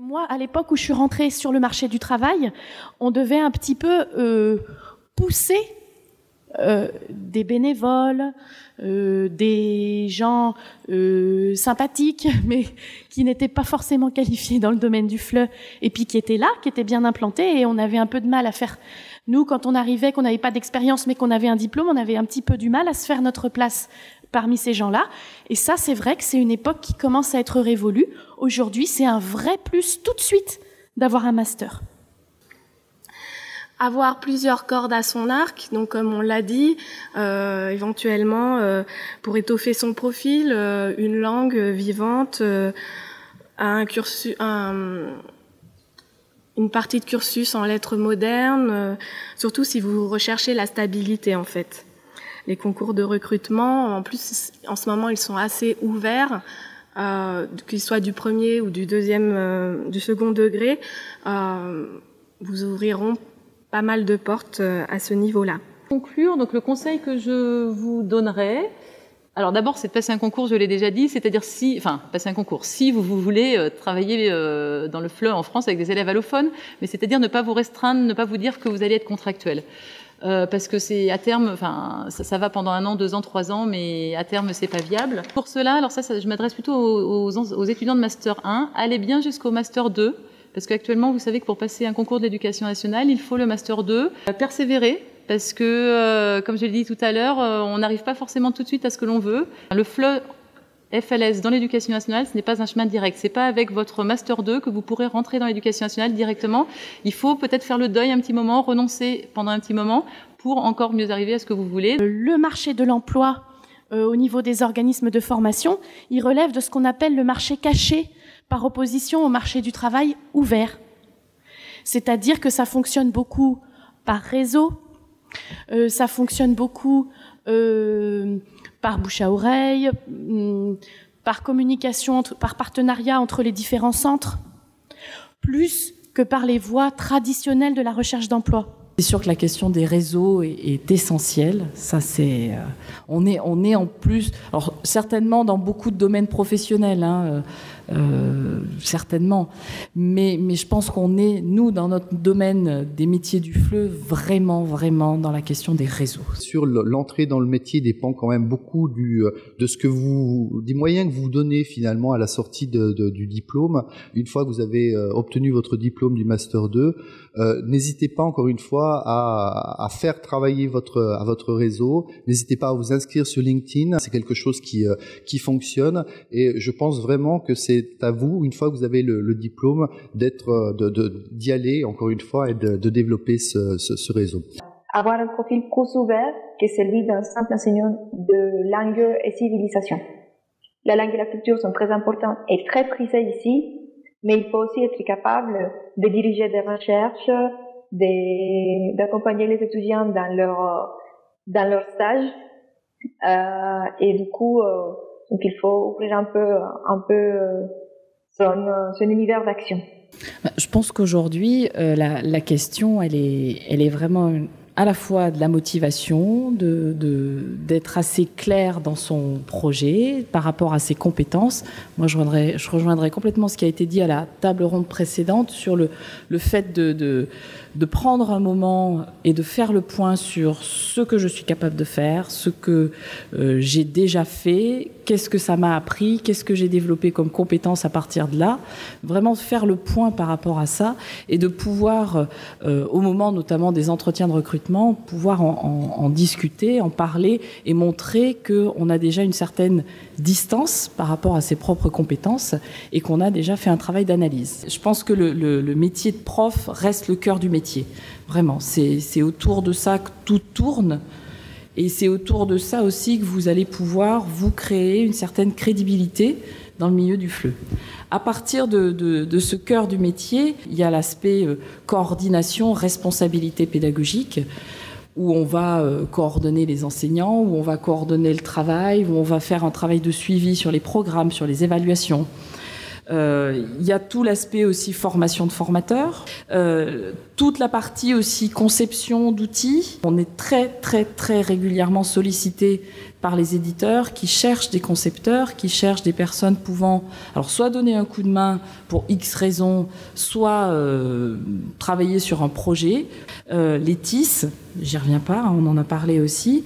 Moi, à l'époque où je suis rentrée sur le marché du travail, on devait un petit peu pousser des bénévoles, des gens sympathiques, mais qui n'étaient pas forcément qualifiés dans le domaine du FLE, et puis qui étaient là, qui étaient bien implantés, et on avait un peu de mal à faire... Nous, quand on arrivait, qu'on n'avait pas d'expérience, mais qu'on avait un diplôme, on avait un petit peu du mal à se faire notre place parmi ces gens-là. Et ça, c'est vrai que c'est une époque qui commence à être révolue. Aujourd'hui, c'est un vrai plus tout de suite d'avoir un master. Avoir plusieurs cordes à son arc, donc comme on l'a dit, éventuellement pour étoffer son profil, une langue vivante, un cursus, une partie de cursus en lettres modernes, surtout si vous recherchez la stabilité en fait. Les concours de recrutement, en plus en ce moment ils sont assez ouverts, qu'ils soient du premier ou du second degré, vous ouvriront pas mal de portes à ce niveau-là. Pour conclure, donc le conseil que je vous donnerais, alors d'abord c'est de passer un concours, je l'ai déjà dit, c'est-à-dire passer un concours, si vous voulez travailler dans le FLE en France avec des élèves allophones, mais c'est-à-dire ne pas vous restreindre, ne pas vous dire que vous allez être contractuel. Parce que c'est à terme, ça va pendant 1 an, 2 ans, 3 ans, mais à terme c'est pas viable. Pour cela, alors ça je m'adresse plutôt aux étudiants de Master 1, allez bien jusqu'au Master 2, parce qu'actuellement vous savez que pour passer un concours de l'éducation nationale, il faut le Master 2. Persévérer, parce que comme je l'ai dit tout à l'heure, on n'arrive pas forcément tout de suite à ce que l'on veut. Le FLE FLS dans l'éducation nationale, ce n'est pas un chemin direct. C'est pas avec votre Master 2 que vous pourrez rentrer dans l'éducation nationale directement. Il faut peut-être faire le deuil un petit moment, renoncer pendant un petit moment pour encore mieux arriver à ce que vous voulez. Le marché de l'emploi au niveau des organismes de formation, il relève de ce qu'on appelle le marché caché par opposition au marché du travail ouvert. C'est-à-dire que ça fonctionne beaucoup par réseau, ça fonctionne beaucoup par bouche à oreille, par communication, par partenariat entre les différents centres, plus que par les voies traditionnelles de la recherche d'emploi. C'est sûr que la question des réseaux est essentielle. Ça, c'est, on est en plus, alors certainement dans beaucoup de domaines professionnels, certainement, mais je pense qu'on est, nous, dans notre domaine des métiers du FLE, vraiment dans la question des réseaux. Sur l'entrée dans le métier dépend quand même beaucoup de ce que des moyens que vous donnez finalement à la sortie du diplôme. Une fois que vous avez obtenu votre diplôme du Master 2, n'hésitez pas encore une fois à faire travailler votre réseau. N'hésitez pas à vous inscrire sur LinkedIn. C'est quelque chose qui fonctionne et je pense vraiment que c'est à vous, une fois que vous avez le diplôme, d'y aller encore une fois et de développer ce réseau. Avoir un profil plus ouvert que celui d'un simple enseignant de langue et civilisation. La langue et la culture sont très importantes et très prisées ici, mais il faut aussi être capable de diriger des recherches, d'accompagner les étudiants dans leur stage, et du coup, donc il faut ouvrir un peu son univers d'action. Je pense qu'aujourd'hui, la question, elle est vraiment à la fois de la motivation, d'être assez clair dans son projet par rapport à ses compétences. Moi, je rejoindrais complètement ce qui a été dit à la table ronde précédente sur le fait de prendre un moment et de faire le point sur ce que je suis capable de faire, ce que j'ai déjà fait, qu'est-ce que ça m'a appris, qu'est-ce que j'ai développé comme compétences à partir de là. Vraiment faire le point par rapport à ça et de pouvoir, au moment notamment des entretiens de recrutement, pouvoir en discuter, en parler et montrer qu'on a déjà une certaine distance par rapport à ses propres compétences et qu'on a déjà fait un travail d'analyse. Je pense que le métier de prof reste le cœur du métier. Vraiment, c'est autour de ça que tout tourne. Et c'est autour de ça aussi que vous allez pouvoir vous créer une certaine crédibilité dans le milieu du FLE. À partir de ce cœur du métier, il y a l'aspect coordination, responsabilité pédagogique, où on va coordonner les enseignants, où on va coordonner le travail, où on va faire un travail de suivi sur les programmes, sur les évaluations. Il y a tout l'aspect aussi formation de formateurs, toute la partie aussi conception d'outils. On est très, très, très régulièrement sollicité par les éditeurs qui cherchent des concepteurs, qui cherchent des personnes pouvant alors soit donner un coup de main pour X raisons, soit travailler sur un projet. Les TIS, j'y reviens pas, hein, on en a parlé aussi.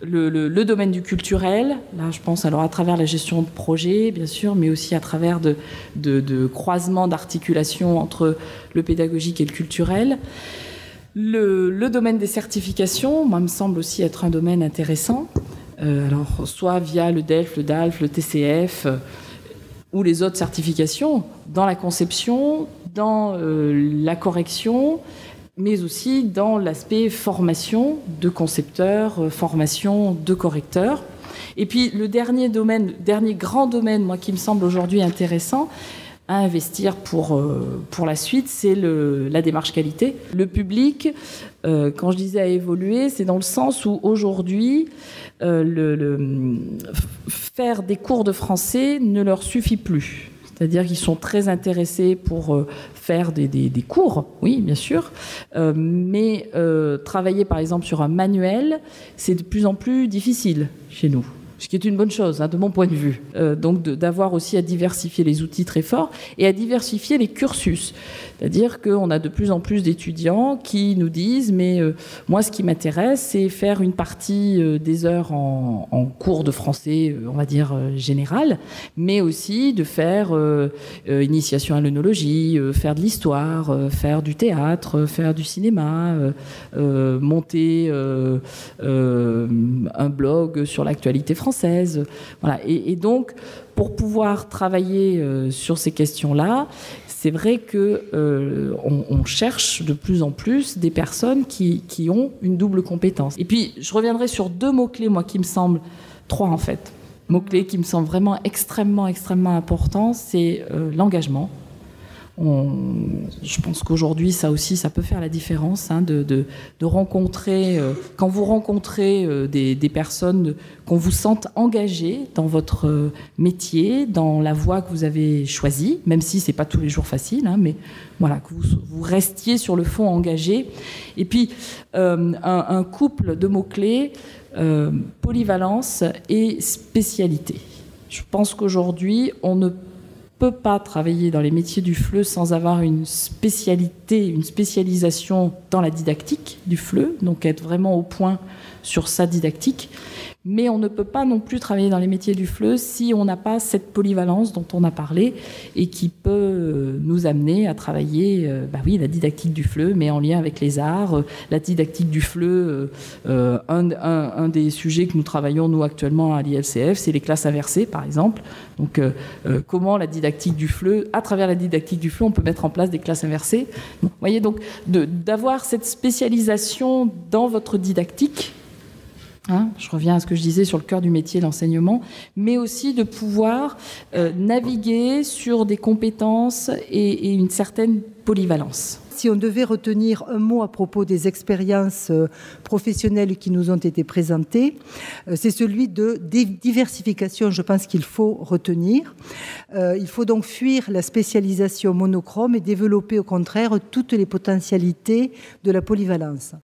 Le domaine du culturel, là je pense alors à travers la gestion de projet bien sûr, mais aussi à travers de croisements d'articulation entre le pédagogique et le culturel. Le domaine des certifications, moi, me semble aussi être un domaine intéressant. Alors soit via le DELF, le DALF, le TCF ou les autres certifications dans la conception, dans la correction, mais aussi dans l'aspect formation de concepteurs, formation de correcteurs. Et puis le dernier grand domaine, moi, qui me semble aujourd'hui intéressant à investir pour la suite, c'est la démarche qualité. Le public, quand je disais à évoluer, c'est dans le sens où aujourd'hui, faire des cours de français ne leur suffit plus. C'est-à-dire qu'ils sont très intéressés pour faire des cours, oui, bien sûr, mais travailler par exemple sur un manuel, c'est de plus en plus difficile chez nous. Ce qui est une bonne chose, hein, de mon point de vue. Donc d'avoir aussi à diversifier les outils très fort et à diversifier les cursus. C'est-à-dire qu'on a de plus en plus d'étudiants qui nous disent « mais moi, ce qui m'intéresse, c'est faire une partie des heures en cours de français, on va dire général, mais aussi de faire initiation à l'œnologie, faire de l'histoire, faire du théâtre, faire du cinéma, monter un blog sur l'actualité française. » Voilà. Et donc, pour pouvoir travailler sur ces questions-là, c'est vrai que on cherche de plus en plus des personnes qui ont une double compétence. Et puis, je reviendrai sur 2 mots-clés, moi, qui me semblent, 3 en fait, mots-clés qui me semblent vraiment extrêmement, extrêmement importants, c'est l'engagement. Je pense qu'aujourd'hui, ça aussi, ça peut faire la différence, hein, de rencontrer, quand vous rencontrez des personnes, qu'on vous sente engagé dans votre métier, dans la voie que vous avez choisie, même si c'est pas tous les jours facile, hein, mais voilà, que vous restiez sur le fond engagé. Et puis, un couple de mots-clés, polyvalence et spécialité. Je pense qu'aujourd'hui, on ne peut pas travailler dans les métiers du FLE sans avoir une spécialité, une spécialisation dans la didactique du FLE, donc être vraiment au point sur sa didactique. Mais on ne peut pas non plus travailler dans les métiers du FLE si on n'a pas cette polyvalence dont on a parlé et qui peut nous amener à travailler la didactique du FLE, mais en lien avec les arts. La didactique du FLE, un des sujets que nous travaillons, nous, actuellement à l'ILCF, c'est les classes inversées, par exemple. Donc, comment la didactique du FLE, à travers la didactique du FLE, on peut mettre en place des classes inversées. Vous voyez, donc, d'avoir cette spécialisation dans votre didactique, hein, je reviens à ce que je disais sur le cœur du métier, l'enseignement, mais aussi de pouvoir naviguer sur des compétences et une certaine polyvalence. Si on devait retenir un mot à propos des expériences professionnelles qui nous ont été présentées, c'est celui de diversification, je pense qu'il faut retenir. Il faut donc fuir la spécialisation monochrome et développer au contraire toutes les potentialités de la polyvalence.